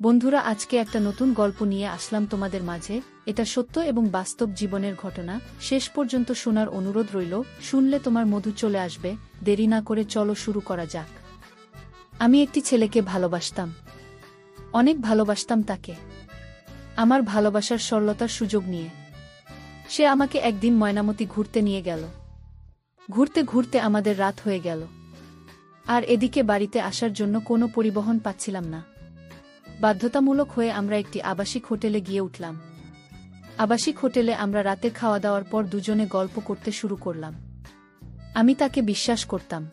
বন্ধুরা, আজকে একটা নতুন গল্প নিয়ে আসলাম তোমাদের মাঝে। এটা সত্য এবং বাস্তব জীবনের ঘটনা। শেষ পর্যন্ত শোনার অনুরোধ রইল। শুনলে তোমার মধু চলে আসবে। দেরি না করে চলো শুরু করা যাক। আমি একটি ছেলেকে ভালোবাসতাম, অনেক ভালোবাসতাম তাকে, আমার ভালোবাসার সরলতার সুযোগ নিয়ে। সে আমাকে একদিন ময়নামতি ঘুরতে নিয়ে গেল। ঘুরতে ঘুরতে আমাদের রাত হয়ে গেল, আর এদিকে বাড়িতে আসার জন্য কোনো পরিবহন পাচ্ছিলাম না। বাধ্যতামূলক হয়ে আমরা একটি আবাসিক হোটেলে গিয়ে উঠলাম। আবাসিক হোটেলে আমরা রাতের খাওয়া দাওয়ার পর দুজনে গল্প করতে শুরু করলাম। আমি তাকে বিশ্বাস করতাম।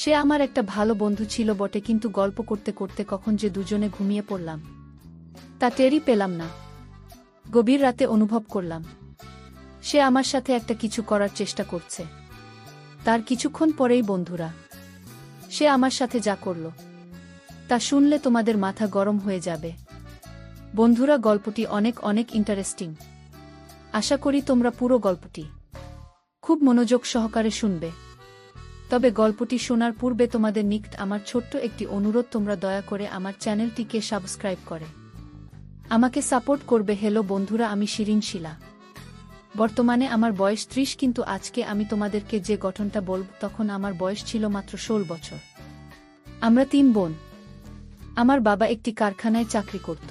সে আমার একটা ভালো বন্ধু ছিল বটে, কিন্তু গল্প করতে করতে কখন যে দুজনে ঘুমিয়ে পড়লাম তা টেরই পেলাম না। গভীর রাতে অনুভব করলাম সে আমার সাথে একটা কিছু করার চেষ্টা করছে। তার কিছুক্ষণ পরেই বন্ধুরা, সে আমার সাথে যা করল তা শুনলে তোমাদের মাথা গরম হয়ে যাবে। বন্ধুরা, গল্পটি অনেক অনেক ইন্টারেস্টিং। আশা করি তোমরা পুরো গল্পটি খুব মনোযোগ সহকারে শুনবে। তবে গল্পটি শোনার পূর্বে তোমাদের নিকট আমার ছোট্ট একটি অনুরোধ, তোমরা দয়া করে আমার চ্যানেলটিকে সাবস্ক্রাইব করে আমাকে সাপোর্ট করবে। হ্যালো বন্ধুরা, আমি শিরিন শিলা। বর্তমানে আমার বয়স 30, কিন্তু আজকে আমি তোমাদেরকে যে ঘটনাটা বলব তখন আমার বয়স ছিল মাত্র 16 বছর। আমরা 3 বোন। আমার বাবা একটি কারখানায় চাকরি করত।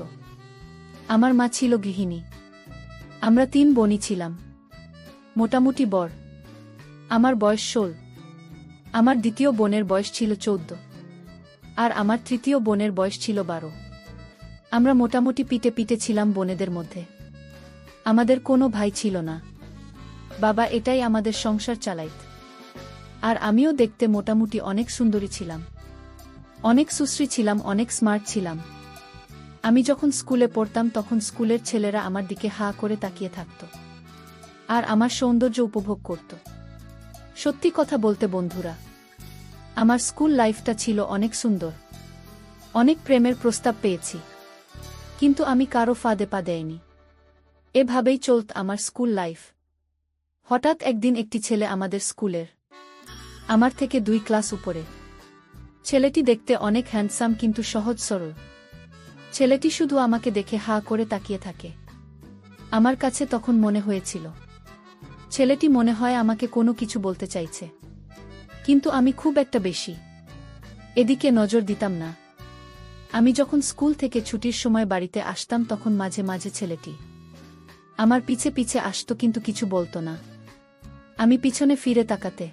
আমার মা ছিল গৃহিণী। আমরা 3 বোনই ছিলাম মোটামুটি বড়। আমার বয়স 16। আমার দ্বিতীয় বোনের বয়স ছিল 14, আর আমার তৃতীয় বোনের বয়স ছিল 12। আমরা মোটামুটি পিটে পিটে ছিলাম বোনেদের মধ্যে। আমাদের কোনো ভাই ছিল না। বাবা এটাই আমাদের সংসার চালাইত। আর আমিও দেখতে মোটামুটি অনেক সুন্দরী ছিলাম, অনেক সুশ্রী ছিলাম, অনেক স্মার্ট ছিলাম। আমি যখন স্কুলে পড়তাম তখন স্কুলের ছেলেরা আমার দিকে হা করে তাকিয়ে থাকত আর আমার সৌন্দর্য উপভোগ করত। সত্যি কথা বলতে বন্ধুরা, আমার স্কুল লাইফটা ছিল অনেক সুন্দর। অনেক প্রেমের প্রস্তাব পেয়েছি, কিন্তু আমি কারো ফাঁদে পা দেয়নি। এভাবেই চলত আমার স্কুল লাইফ। হঠাৎ একদিন একটি ছেলে আমাদের স্কুলের, আমার থেকে 2 ক্লাস উপরে। ছেলেটি দেখতে অনেক হ্যান্ডসাম, কিন্তু সহজ সরল। ছেলেটি শুধু আমাকে দেখে হা করে তাকিয়ে থাকে। আমার কাছে তখন মনে হয়েছিল ছেলেটি মনে হয় আমাকে কোনো কিছু বলতে চাইছে, কিন্তু আমি খুব একটা বেশি এদিকে নজর দিতাম না। আমি যখন স্কুল থেকে ছুটির সময় বাড়িতে আসতাম তখন মাঝে মাঝে ছেলেটি আমার পিছে পিছে আসতো, কিন্তু কিছু বলতো না। আমি পিছনে ফিরে তাকাতে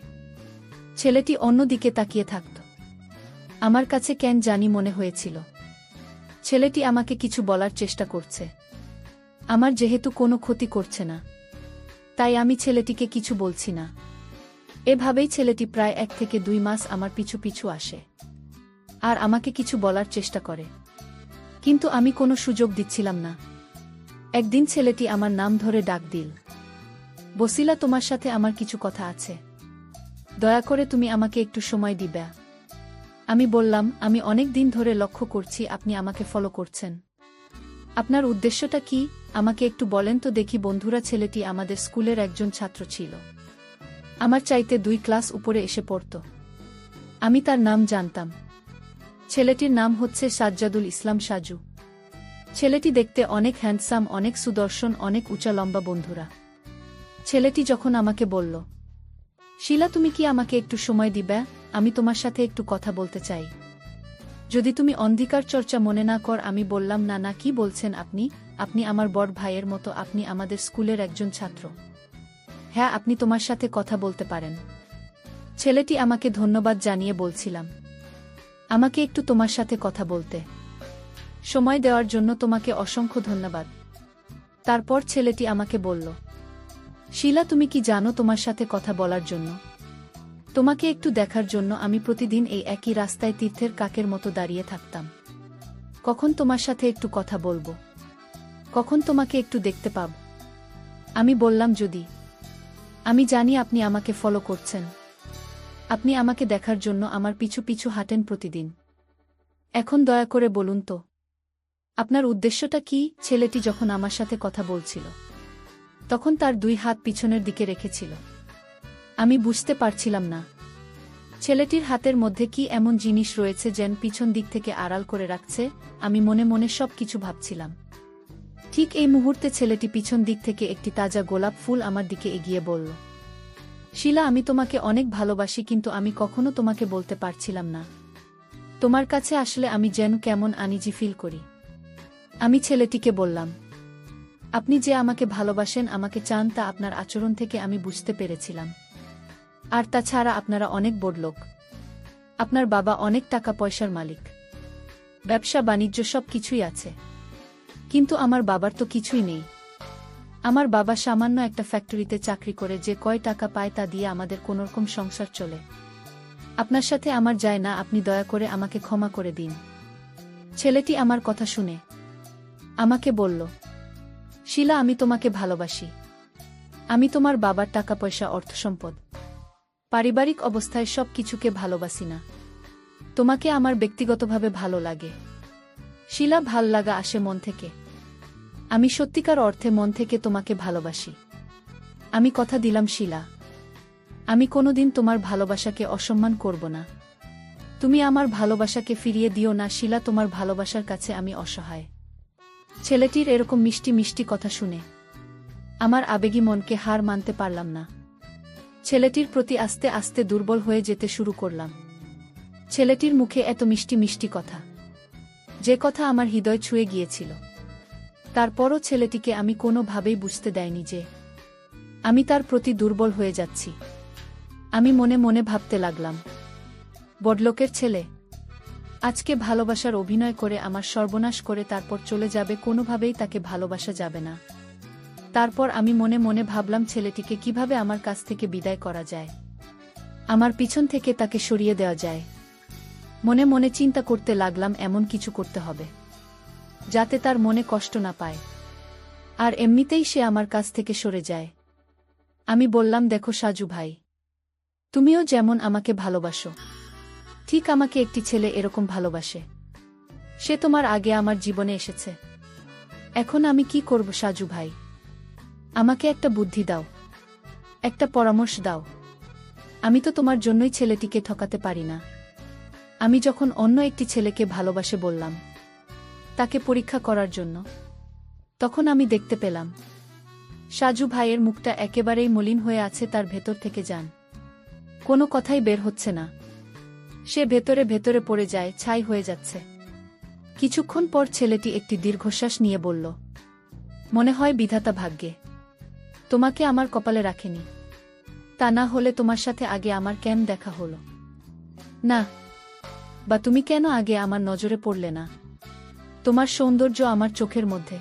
ছেলেটি অন্য দিকে তাকিয়ে থাকত। আমার কাছে কেন জানি মনে হয়েছিল ছেলেটি আমাকে কিছু বলার চেষ্টা করছে। আমার যেহেতু কোনো ক্ষতি করছে না, তাই আমি ছেলেটিকে কিছু বলছি না। এভাবেই ছেলেটি প্রায় 1 থেকে 2 মাস আমার পিছু পিছু আসে আর আমাকে কিছু বলার চেষ্টা করে, কিন্তু আমি কোনো সুযোগ দিচ্ছিলাম না। একদিন ছেলেটি আমার নাম ধরে ডাক দিল, বসিলা, তোমার সাথে আমার কিছু কথা আছে। দয়া করে তুমি আমাকে একটু সময় দিবে। আমি বললাম, আমি অনেক দিন ধরে লক্ষ্য করছি আপনি আমাকে ফলো করছেন। আপনার উদ্দেশ্যটা কি? আমাকে একটু বলেন তো দেখি। বন্ধুরা, ছেলেটি আমাদের স্কুলের একজন ছাত্র ছিল। আমার চাইতে 2 ক্লাস উপরে এসে পড়ত। আমি তার নাম জানতাম। ছেলেটির নাম হচ্ছে সাজ্জাদুল ইসলাম সাজু। ছেলেটি দেখতে অনেক হ্যান্ডসাম, অনেক সুদর্শন, অনেক উঁচা লম্বা। বন্ধুরা, ছেলেটি যখন আমাকে বলল, শিলা, তুমি কি আমাকে একটু সময় দিবে? আমি তোমার সাথে একটু কথা বলতে চাই, যদি তুমি অন্ধকার চর্চা মনে না কর। আমি বললাম, না না, কি বলছেন আপনি? আপনি আমার বড় ভাইয়ের মতো, আপনি আমাদের স্কুলের একজন ছাত্র। হ্যাঁ, আপনি তোমার সাথে কথা বলতে পারেন। ছেলেটি আমাকে ধন্যবাদ জানিয়ে বলছিলাম, আমাকে একটু তোমার সাথে কথা বলতে সময় দেওয়ার জন্য তোমাকে অসংখ্য ধন্যবাদ। তারপর ছেলেটি আমাকে বলল, শিলা, তুমি কি জানো, তোমার সাথে কথা বলার জন্য, তোমাকে একটু দেখার জন্য আমি প্রতিদিন এই একই রাস্তায় তীর্থের কাকের মতো দাঁড়িয়ে থাকতাম। কখন তোমার সাথে একটু কথা বলবো, কখন তোমাকে একটু দেখতে পাব। আমি বললাম, যদি। আমি জানি আপনি আমাকে ফলো করছেন। আপনি আমাকে দেখার জন্য আমার পিছু পিছু হাঁটেন প্রতিদিন। এখন দয়া করে বলুন তো, আপনার উদ্দেশ্যটা কি? ছেলেটি যখন আমার সাথে কথা বলছিল তখন তার 2 হাত পিছনের দিকে রেখেছিল। আমি বুঝতে পারছিলাম না ছেলেটির হাতের মধ্যে কি এমন জিনিস রয়েছে যেন পিছন দিক থেকে আড়াল করে রাখছে, আমি মনে মনে সব কিছু ভাবছিলাম। ঠিক এই মুহূর্তে ছেলেটি পিছন দিক থেকে একটি তাজা গোলাপ ফুল আমার দিকে এগিয়ে বলল, শিলা, আমি তোমাকে অনেক ভালোবাসি, কিন্তু আমি কখনো তোমাকে বলতে পারছিলাম না। তোমার কাছে আসলে আমি যেন কেমন আনইজি ফিল করি। আমি ছেলেটিকে বললাম, আপনি যে আমাকে ভালোবাসেন, আমাকে চান, তা আপনার আচরণ থেকে আমি বুঝতে পেরেছিলাম। আর তাছাড়া আপনারা অনেক বড়লোক। আপনার বাবা অনেক টাকা পয়সার মালিক, ব্যবসা বাণিজ্য সব কিছুই আছে। কিন্তু আমার বাবার তো কিছুই নেই। আমার বাবা সামান্য একটা ফ্যাক্টরিতে চাকরি করে যে কয় টাকা পায় তা দিয়ে আমাদের কোনোরকম সংসার চলে। আপনার সাথে আমার যায় না, আপনি দয়া করে আমাকে ক্ষমা করে দিন। ছেলেটি আমার কথা শুনে আমাকে বলল, শিলা, আমি তোমাকে ভালোবাসি। আমি তোমার বাবার টাকা পয়সা, অর্থসম্পদ, পারিবারিক অবস্থায় সব কিছুকে ভালোবাসি না। তোমাকে আমার ব্যক্তিগতভাবে ভালো লাগে। শিলা, ভাল লাগা আসে মন থেকে। আমি সত্যিকার অর্থে মন থেকে তোমাকে ভালোবাসি। আমি কথা দিলাম শিলা, আমি কোনোদিন তোমার ভালোবাসাকে অসম্মান করব না। তুমি আমার ভালোবাসাকে ফিরিয়ে দিও না শিলা, তোমার ভালোবাসার কাছে আমি অসহায়। ছেলেটির এরকম মিষ্টি মিষ্টি কথা শুনে আমার আবেগী মনকে হার মানতে পারলাম না। ছেলেটির প্রতি আস্তে আস্তে দুর্বল হয়ে যেতে শুরু করলাম। ছেলেটির মুখে এত মিষ্টি মিষ্টি কথা, যে কথা আমার হৃদয় ছুঁয়ে গিয়েছিল। তারপরও ছেলেটিকে আমি কোনোভাবেই বুঝতে দেয়নি যে আমি তার প্রতি দুর্বল হয়ে যাচ্ছি। আমি মনে মনে ভাবতে লাগলাম, বড়লোকের ছেলে আজকে ভালোবাসার অভিনয় করে আমার সর্বনাশ করে তারপর চলে যাবে, কোনোভাবেই তাকে ভালোবাসা যাবে না। তারপর আমি মনে মনে ভাবলাম, ছেলেটিকে কিভাবে আমার কাছ থেকে বিদায় করা যায়, আমার পিছন থেকে তাকে সরিয়ে দেওয়া যায়। মনে মনে চিন্তা করতে লাগলাম, এমন কিছু করতে হবে যাতে তার মনে কষ্ট না পায়, আর এমনিতেই সে আমার কাছ থেকে সরে যায়। আমি বললাম, দেখো সাজু ভাই, তুমিও যেমন আমাকে ভালোবাসো, ঠিক আমাকে একটি ছেলে এরকম ভালোবাসে। সে তোমার আগে আমার জীবনে এসেছে। এখন আমি কি করব সাজু ভাই? আমাকে একটা বুদ্ধি দাও, একটা পরামর্শ দাও। আমি তো তোমার জন্যই ছেলেটিকে ঠকাতে পারি না। আমি যখন অন্য একটি ছেলেকে ভালোবাসে বললাম তাকে পরীক্ষা করার জন্য, তখন আমি দেখতে পেলাম সাজু ভাইয়ের মুখটা একেবারেই মলিন হয়ে আছে, তার ভেতর থেকে যান কোনো কথাই বের হচ্ছে না। সে ভেতরে ভেতরে পড়ে যায়, ছাই হয়ে যাচ্ছে। কিছুক্ষণ পর ছেলেটি একটি দীর্ঘশ্বাস নিয়ে বলল, মনে হয় বিধাতা ভাগ্যে তোমাকে আমার কপালে রাখেনি, তা না হলে তোমার সাথে আগে আমার কেন দেখা হলো না, বা তুমি কেন আগে আমার নজরে পড়লে না? তোমার সৌন্দর্য আমার চোখের মধ্যে,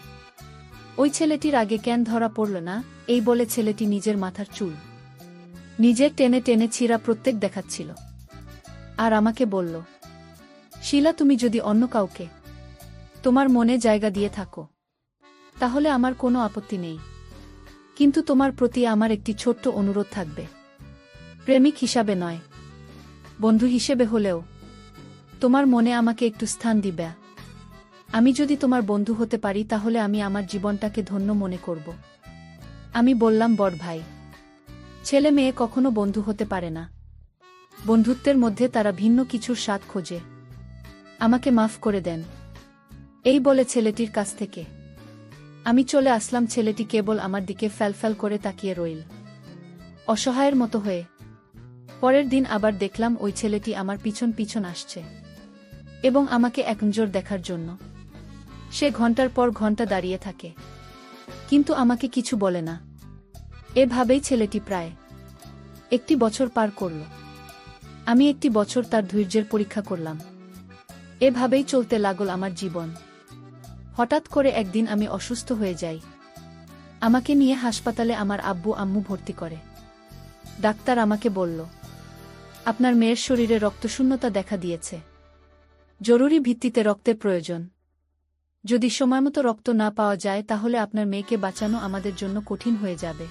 ওই ছেলেটির আগে কেন ধরা পড়ল না? এই বলে ছেলেটি নিজের মাথার চুল নিজের টেনে টেনে ছিঁড়া প্রত্যেক দেখাচ্ছিল, আর আমাকে বলল, শিলা, তুমি যদি অন্য কাউকে তোমার মনে জায়গা দিয়ে থাকো তাহলে আমার কোনো আপত্তি নেই, কিন্তু তোমার প্রতি আমার একটি ছোট্ট অনুরোধ থাকবে। প্রেমিক হিসাবে নয়, বন্ধু হিসেবে হলেও তোমার মনে আমাকে একটু স্থান দিবে। আমি যদি তোমার বন্ধু হতে পারি তাহলে আমি আমার জীবনটাকে ধন্য মনে করব। আমি বললাম, বড় ভাই, ছেলে মেয়ে কখনো বন্ধু হতে পারে না, বন্ধুত্বের মধ্যে তারা ভিন্ন কিছুর স্বাদ খোঁজে। আমাকে মাফ করে দেন। এই বলে ছেলেটির কাছ থেকে আমি চলে আসলাম। ছেলেটি কেবল আমার দিকে ফ্যালফ্যাল করে তাকিয়ে রইল, অসহায়ের মতো হয়ে। পরের দিন আবার দেখলাম ওই ছেলেটি আমার পিছন পিছন আসছে এবং আমাকে এক নজর দেখার জন্য সে ঘন্টার পর ঘন্টা দাঁড়িয়ে থাকে, কিন্তু আমাকে কিছু বলে না। এভাবেই ছেলেটি প্রায় একটি বছর পার করল। আমি একটি বছর তার ধৈর্যের পরীক্ষা করলাম। এভাবেই চলতে লাগল আমার জীবন। হঠাৎ করে একদিন আমি অসুস্থ হয়ে যাই। আমাকে নিয়ে হাসপাতালে আমার আব্বু আম্মু ভর্তি করে। ডাক্তার আমাকে বলল, আপনার মেয়ের শরীরে রক্তশূন্যতা দেখা দিয়েছে, জরুরি ভিত্তিতে রক্তের প্রয়োজন। যদি সময়মতো রক্ত না পাওয়া যায় তাহলে আপনার মেয়েকে বাঁচানো আমাদের জন্য কঠিন হয়ে যাবে।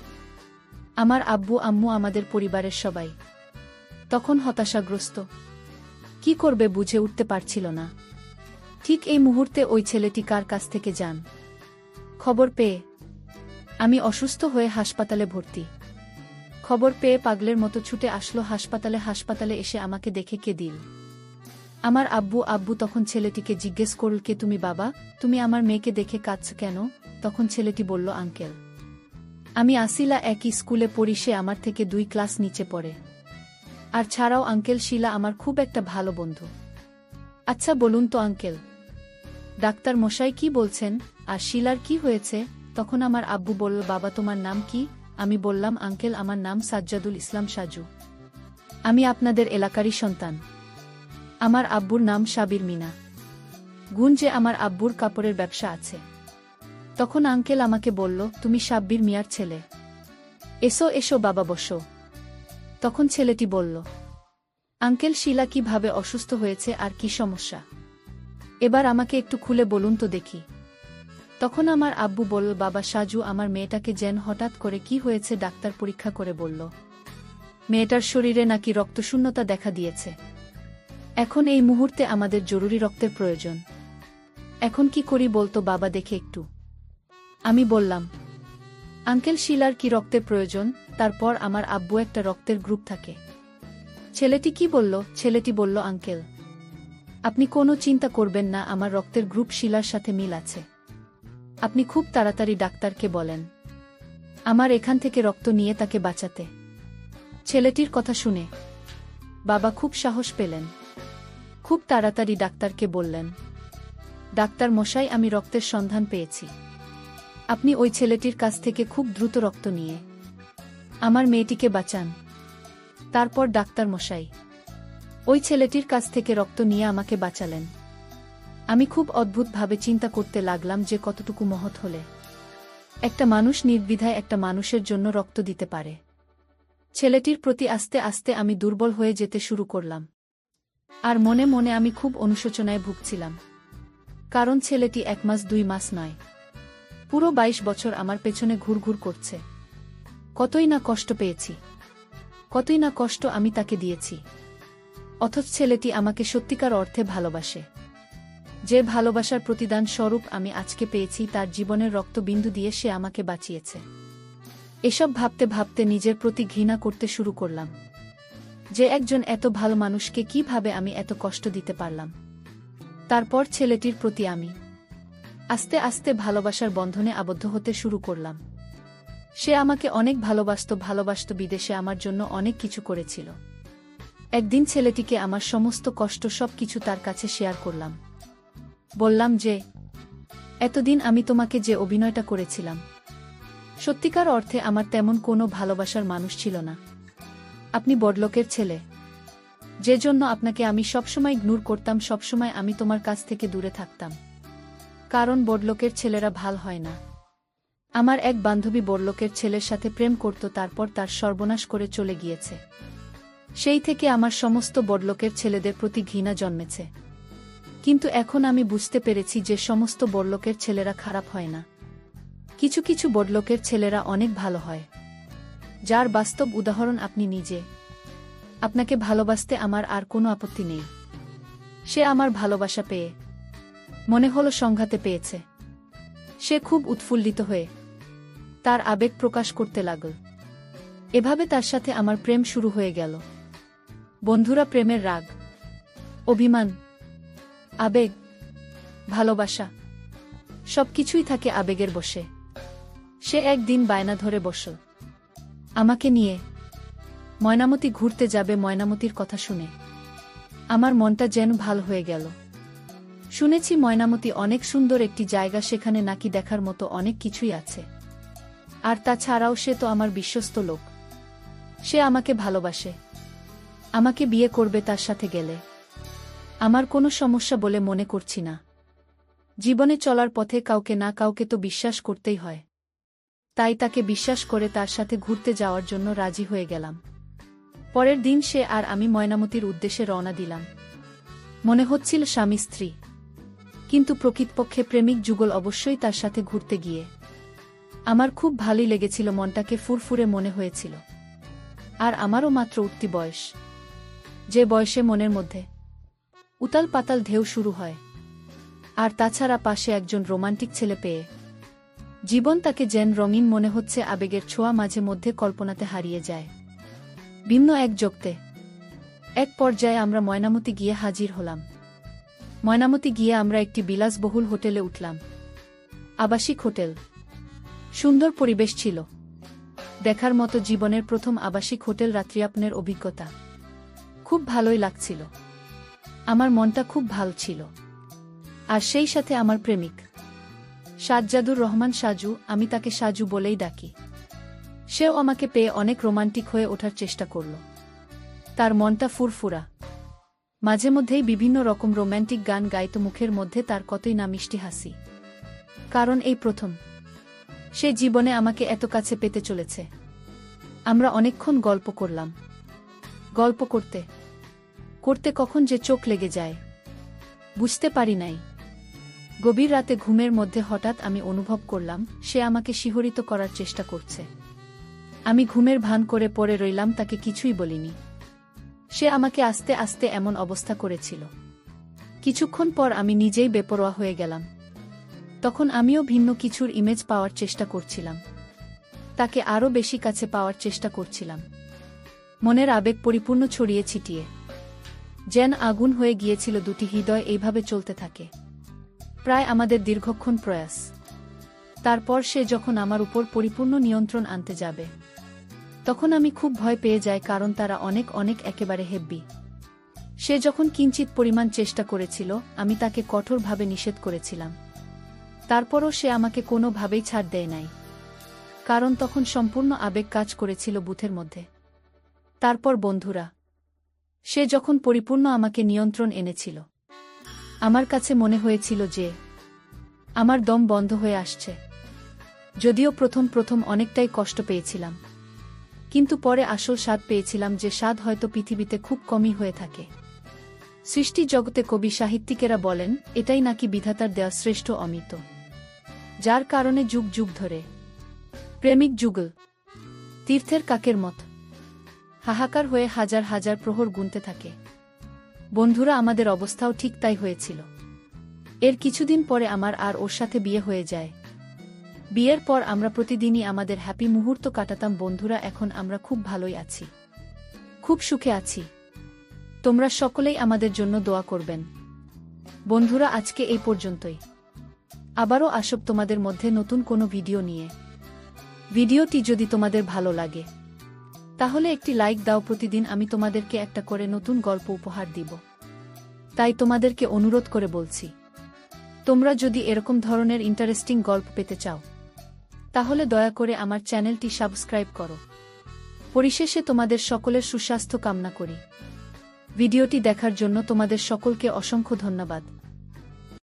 আমার আব্বু আম্মু, আমাদের পরিবারের সবাই তখন হতাশাগ্রস্ত। কি করবে বুঝে উঠতে পারছিল না। ঠিক এই মুহূর্তে ওই ছেলেটি কার কাছ থেকে যান খবর পেয়ে আমি অসুস্থ হয়ে হাসপাতালে ভর্তি। খবর পেয়ে পাগলের মতো ছুটে আসলো হাসপাতালে এসে আমাকে দেখে দিল আমার আব্বু তখন ছেলেটিকে জিজ্ঞেস করল, কে তুমি বাবা, তুমি আমার মেয়েকে দেখে কাঁদছ কেন? তখন ছেলেটি বলল, আঙ্কেল, আমি আসিলা একই স্কুলে পড়ি, সে আমার থেকে 2 ক্লাস নিচে পড়ে। আর ছাড়াও আঙ্কেল, শিলা আমার খুব একটা ভালো বন্ধু। আচ্ছা বলুন তো আঙ্কেল, ডাক্তার মশাই কি বলছেন, আর শিলার কি হয়েছে? তখন আমার আব্বু বলল, বাবা তোমার নাম কি? আমি বললাম, আঙ্কেল আমার নাম সাজ্জাদুল ইসলাম সাজু, আমি আপনাদের এলাকারই সন্তান। আমার আব্বুর নাম সাবির মিনা গুঞ্জে, আমার আব্বুর কাপড়ের ব্যবসা আছে। তখন আঙ্কেল আমাকে বলল, তুমি সাব্বির মিয়ার ছেলে, এসো এসো বাবা বসো। তখন ছেলেটি বলল, আঙ্কেল শিলা কিভাবে অসুস্থ হয়েছে আর কি সমস্যা, এবার আমাকে একটু খুলে বলুন তো দেখি। তখন আমার আব্বু বলল, বাবা সাজু, আমার মেয়েটাকে যেন হঠাৎ করে কি হয়েছে, ডাক্তার পরীক্ষা করে বলল মেয়েটার শরীরে নাকি রক্তশূন্যতা দেখা দিয়েছে। এখন এই মুহূর্তে আমাদের জরুরি রক্তের প্রয়োজন। এখন কি করি বলতো বাবা দেখে একটু। আমি বললাম, আঙ্কেল শিলার কি রক্তের প্রয়োজন? তারপর আমার আব্বু একটা রক্তের গ্রুপ থাকে। ছেলেটি কি বলল? ছেলেটি বলল, আঙ্কেল আপনি কোনো চিন্তা করবেন না, আমার রক্তের গ্রুপ শিলার সাথে মিল আছে। আপনি খুব তাড়াতাড়ি ডাক্তারকে বলেন আমার এখান থেকে রক্ত নিয়ে তাকে বাঁচাতে। ছেলেটির কথা শুনে বাবা খুব সাহস পেলেন, খুব তাড়াতাড়ি ডাক্তারকে বললেন, ডাক্তার মশাই, আমি রক্তের সন্ধান পেয়েছি, আপনি ওই ছেলেটির কাছ থেকে খুব দ্রুত রক্ত নিয়ে আমার মেয়েটিকে বাঁচান। তারপর ডাক্তার মশাই ওই ছেলেটির কাছ থেকে রক্ত নিয়ে আমাকে বাঁচালেন। আমি খুব অদ্ভুতভাবে চিন্তা করতে লাগলাম যে কতটুকু মহৎ হলে একটা মানুষ নির্দ্বিধায় একটা মানুষের জন্য রক্ত দিতে পারে। ছেলেটির প্রতি আস্তে আস্তে আমি দুর্বল হয়ে যেতে শুরু করলাম, আর মনে মনে আমি খুব অনুশোচনায় ভুগছিলাম, কারণ ছেলেটি 1 মাস 2 মাস নয়, পুরো 22 বছর আমার পেছনে ঘুরঘুর করছে। কতই না কষ্ট পেয়েছি, কতই না কষ্ট আমি তাকে দিয়েছি, অথচ ছেলেটি আমাকে সত্যিকার অর্থে ভালোবাসে। যে ভালোবাসার প্রতিদান স্বরূপ আমি আজকে পেয়েছি, তার জীবনের রক্তবিন্দু দিয়ে সে আমাকে বাঁচিয়েছে। এসব ভাবতে ভাবতে নিজের প্রতি ঘৃণা করতে শুরু করলাম, যে একজন এত ভালো মানুষকে কিভাবে আমি এত কষ্ট দিতে পারলাম। তারপর ছেলেটির প্রতি আমি আস্তে আস্তে ভালোবাসার বন্ধনে আবদ্ধ হতে শুরু করলাম। সে আমাকে অনেক ভালোবাসত, বিদেশে আমার জন্য অনেক কিছু করেছিল। একদিন ছেলেটিকে আমার সমস্ত কষ্ট সবকিছু তার কাছে শেয়ার করলাম। বললাম যে, এতদিন আমি তোমাকে যে অভিনয়টা করেছিলাম, সত্যিকার অর্থে আমার তেমন কোনো ভালোবাসার মানুষ ছিল না। আপনি বড়লোকের ছেলে, যে জন্য আপনাকে আমি সবসময় ইগনোর করতাম, সবসময় আমি তোমার কাছ থেকে দূরে থাকতাম, কারণ বড়লোকের ছেলেরা ভাল হয় না। আমার এক বান্ধবী বড়লোকের ছেলের সাথে প্রেম করত, তারপর তার সর্বনাশ করে চলে গিয়েছে। সেই থেকে আমার সমস্ত বড়লোকের ছেলেদের প্রতি ঘৃণা জন্মেছে। কিন্তু এখন আমি বুঝতে পেরেছি যে সমস্ত বড়লোকের ছেলেরা খারাপ হয় না, কিছু কিছু বড়লোকের ছেলেরা অনেক ভালো হয়, যার বাস্তব উদাহরণ আপনি নিজে। আপনাকে ভালোবাসতে আমার আর কোনো আপত্তি নেই। সে আমার ভালোবাসা পেয়ে মনে হলো সংঘাতে পেয়েছে। সে খুব উৎফুল্লিত হয়ে তার আবেগ প্রকাশ করতে লাগল। এভাবে তার সাথে আমার প্রেম শুরু হয়ে গেল। বন্ধুরা, প্রেমের রাগ, অভিমান, আবেগ, ভালোবাসা সবকিছুই থাকে আবেগের বশে। সে একদিন বায়না ধরে বসল আমাকে নিয়ে ময়নামতি ঘুরতে যাবে। ময়নামতির কথা শুনে আমার মনটা যেন ভাল হয়ে গেল। শুনেছি ময়নামতি অনেক সুন্দর একটি জায়গা, সেখানে নাকি দেখার মতো অনেক কিছুই আছে। আর তাছাড়াও সে তো আমার বিশ্বস্ত লোক, সে আমাকে ভালোবাসে, আমাকে বিয়ে করবে। তার সাথে গেলে আমার কোনো সমস্যা বলে মনে করছি না। জীবনে চলার পথে কাউকে না কাউকে তো বিশ্বাস করতেই হয়, তাই তাকে বিশ্বাস করে তার সাথে ঘুরতে যাওয়ার জন্য রাজি হয়ে গেলাম। পরের দিন সে আর আমি ময়নামতির উদ্দেশ্যে রওনা দিলাম। মনে হচ্ছিল স্বামী স্ত্রী, কিন্তু প্রকৃতপক্ষে প্রেমিক যুগল অবশ্যই তার সাথে ঘুরতে গিয়ে আমার খুব ভালোই লেগেছিল, মনটাকে ফুরফুরে মনে হয়েছিল। আর আমারও মাত্র উঠতি বয়স, যে বয়সে মনের মধ্যে উতাল পাতাল ঢেউ শুরু হয়। আর তাছাড়া পাশে একজন রোমান্টিক ছেলে পেয়ে জীবন তাকে যেন রঙিন মনে হচ্ছে, আবেগের ছোঁয়া মাঝে মধ্যে কল্পনাতে হারিয়ে যায় ভিন্ন এক জগতে। এক পর্যায়ে আমরা ময়নামতি গিয়ে হাজির হলাম। ময়নামতি গিয়ে আমরা একটি বিলাসবহুল হোটেলে উঠলাম। আবাসিক হোটেল, সুন্দর পরিবেশ ছিল, দেখার মতো জীবনের প্রথম আবাসিক হোটেল রাত্রিযাপনের অভিজ্ঞতা। খুব ভালোই লাগছিল, আমার মনটা খুব ভালো ছিল। আর সেই সাথে আমার প্রেমিক সাজ্জাদুর রহমান সাজু, আমি তাকে সাজু বলেই ডাকি। সেও আমাকে পেয়ে অনেক রোমান্টিক হয়ে ওঠার চেষ্টা করল। তার মনটা ফুরফুরা, মাঝে মধ্যেই বিভিন্ন রকম রোম্যান্টিক গান গাইত, মুখের মধ্যে তার কতই না মিষ্টি হাসি। কারণ এই প্রথম সে জীবনে আমাকে এত কাছে পেতে চলেছে। আমরা অনেকক্ষণ গল্প করলাম। গল্প করতে করতে কখন যে চোখ লেগে যায় বুঝতে পারি নাই। গভীর রাতে ঘুমের মধ্যে হঠাৎ আমি অনুভব করলাম সে আমাকে শিহরিত করার চেষ্টা করছে। আমি ঘুমের ভান করে পড়ে রইলাম, তাকে কিছুই বলিনি। সে আমাকে আস্তে আস্তে এমন অবস্থা করেছিল। কিছুক্ষণ পর আমি নিজেই বেপরোয়া হয়ে গেলাম। তখন আমিও ভিন্ন কিছুর ইমেজ পাওয়ার চেষ্টা করছিলাম, তাকে আরও বেশি কাছে পাওয়ার চেষ্টা করছিলাম। মনের আবেগ পরিপূর্ণ ছড়িয়ে ছিটিয়ে যেন আগুন হয়ে গিয়েছিল দুটি হৃদয়। এইভাবে চলতে থাকে প্রায় আমাদের দীর্ঘক্ষণ প্রয়াস। তারপর সে যখন আমার উপর পরিপূর্ণ নিয়ন্ত্রণ আনতে যাবে, তখন আমি খুব ভয় পেয়ে যাই, কারণ তারা অনেক অনেক একেবারে হেব্বি। সে যখন কিঞ্চিত পরিমাণ চেষ্টা করেছিল, আমি তাকে কঠোরভাবে নিষেধ করেছিলাম। তারপরও সে আমাকে কোনোভাবেই ছাড় দেয় নাই, কারণ তখন সম্পূর্ণ আবেগ কাজ করেছিল বুথের মধ্যে। তারপর বন্ধুরা, সে যখন পরিপূর্ণ আমাকে নিয়ন্ত্রণ এনেছিল, আমার কাছে মনে হয়েছিল যে আমার দম বন্ধ হয়ে আসছে। যদিও প্রথম প্রথম অনেকটাই কষ্ট পেয়েছিলাম, কিন্তু পরে আসল স্বাদ পেয়েছিলাম, যে স্বাদ হয়তো পৃথিবীতে খুব কমই হয়ে থাকে। সৃষ্টি জগতে কবি সাহিত্যিকেরা বলেন এটাই নাকি বিধাতার দেওয়া শ্রেষ্ঠ অমৃত, যার কারণে যুগ যুগ ধরে প্রেমিক যুগল তীর্থের কাকের মত হাহাকার হয়ে হাজার হাজার প্রহর গুনতে থাকে। বন্ধুরা, আমাদের অবস্থাও ঠিক তাই হয়েছিল। এর কিছুদিন পরে আমার আর ওর সাথে বিয়ে হয়ে যায়। বিয়ের পর আমরা প্রতিদিনই আমাদের হ্যাপি মুহূর্ত কাটাতাম। বন্ধুরা, এখন আমরা খুব ভালোই আছি, খুব সুখে আছি। তোমরা সকলেই আমাদের জন্য দোয়া করবেন। বন্ধুরা, আজকে এই পর্যন্তই। আবারও আসব তোমাদের মধ্যে নতুন কোনো ভিডিও নিয়ে। ভিডিওটি যদি তোমাদের ভালো লাগে তাহলে একটি লাইক দাও। প্রতিদিন আমি তোমাদেরকে একটা করে নতুন গল্প উপহার দিব, তাই তোমাদেরকে অনুরোধ করে বলছি, তোমরা যদি এরকম ধরনের ইন্টারেস্টিং গল্প পেতে চাও তাহলে দয়া করে আমার চ্যানেলটি সাবস্ক্রাইব করো। পরিশেষে তোমাদের সকলের সুস্বাস্থ্য কামনা করি। ভিডিওটি দেখার জন্য তোমাদের সকলকে অসংখ্য ধন্যবাদ।